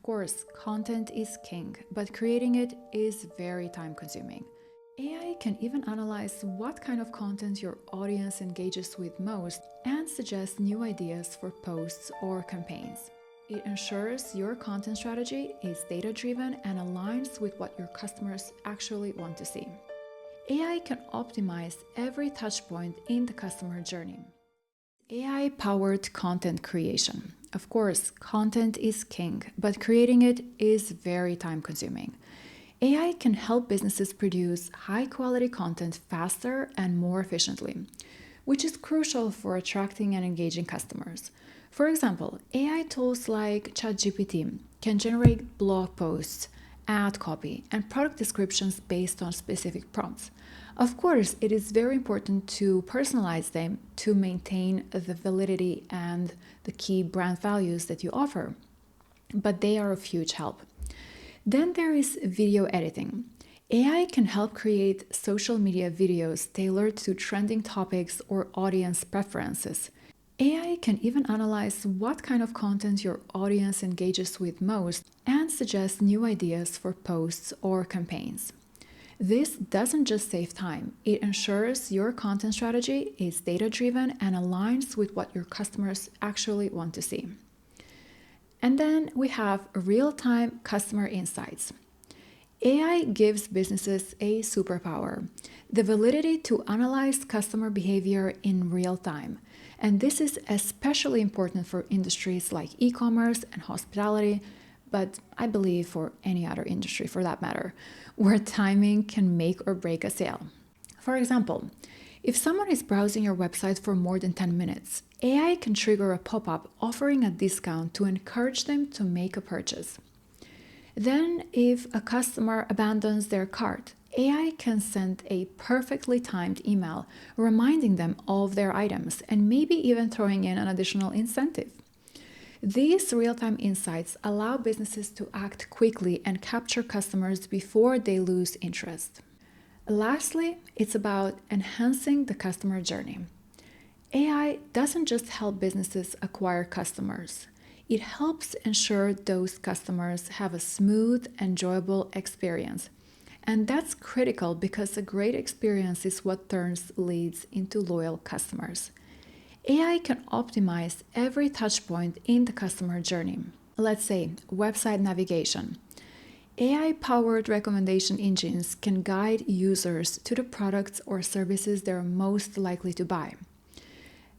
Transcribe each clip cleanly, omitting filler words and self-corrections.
course, content is king, but creating it is very time consuming. AI can even analyze what kind of content your audience engages with most and suggest new ideas for posts or campaigns. It ensures your content strategy is data-driven and aligns with what your customers actually want to see. AI can optimize every touchpoint in the customer journey. AI-powered content creation. Of course, content is king, but creating it is very time-consuming. AI can help businesses produce high-quality content faster and more efficiently, which is crucial for attracting and engaging customers. For example, AI tools like ChatGPT can generate blog posts, ad copy, and product descriptions based on specific prompts. Of course, it is very important to personalize them to maintain the validity and the key brand values that you offer, but they are of huge help. Then there is video editing. AI can help create social media videos tailored to trending topics or audience preferences. AI can even analyze what kind of content your audience engages with most and suggest new ideas for posts or campaigns. This doesn't just save time, it ensures your content strategy is data-driven and aligns with what your customers actually want to see. And then we have real-time customer insights. AI gives businesses a superpower, the ability to analyze customer behavior in real time. And this is especially important for industries like e-commerce and hospitality, but I believe for any other industry for that matter, where timing can make or break a sale. For example, if someone is browsing your website for more than 10 minutes, AI can trigger a pop-up offering a discount to encourage them to make a purchase. Then, if a customer abandons their cart, AI can send a perfectly timed email reminding them of their items and maybe even throwing in an additional incentive. These real-time insights allow businesses to act quickly and capture customers before they lose interest. Lastly, it's about enhancing the customer journey. AI doesn't just help businesses acquire customers. It helps ensure those customers have a smooth, enjoyable experience. And that's critical because a great experience is what turns leads into loyal customers. AI can optimize every touchpoint in the customer journey. Let's say website navigation. AI-powered recommendation engines can guide users to the products or services they're most likely to buy.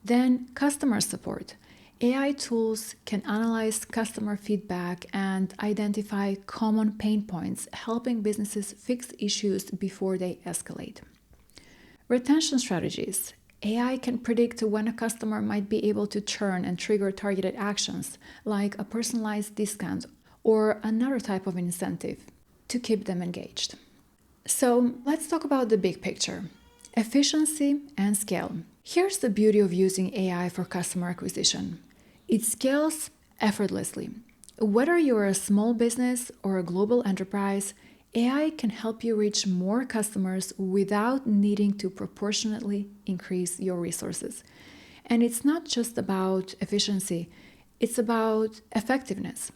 Then customer support. AI tools can analyze customer feedback and identify common pain points, helping businesses fix issues before they escalate. Retention strategies. AI can predict when a customer might be able to churn and trigger targeted actions, like a personalized discount or another type of incentive, to keep them engaged. So let's talk about the big picture: efficiency and scale. Here's the beauty of using AI for customer acquisition. It scales effortlessly. Whether you're a small business or a global enterprise, AI can help you reach more customers without needing to proportionately increase your resources. And it's not just about efficiency, it's about effectiveness.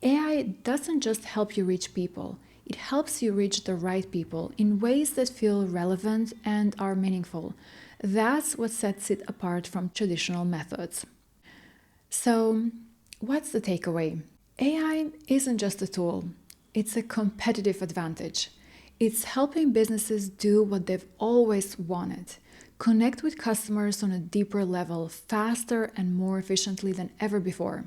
AI doesn't just help you reach people, it helps you reach the right people in ways that feel relevant and are meaningful. That's what sets it apart from traditional methods. So, what's the takeaway? AI isn't just a tool. It's a competitive advantage. It's helping businesses do what they've always wanted: connect with customers on a deeper level, faster and more efficiently than ever before.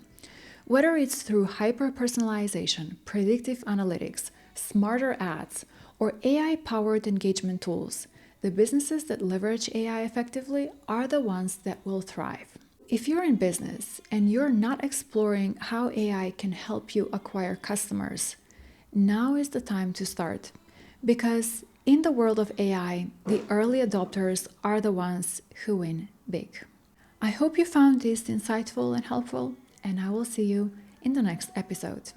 Whether it's through hyper-personalization, predictive analytics, smarter ads, or AI-powered engagement tools, the businesses that leverage AI effectively are the ones that will thrive. If you're in business and you're not exploring how AI can help you acquire customers, now is the time to start, because in the world of AI, the early adopters are the ones who win big. I hope you found this insightful and helpful, and I will see you in the next episode.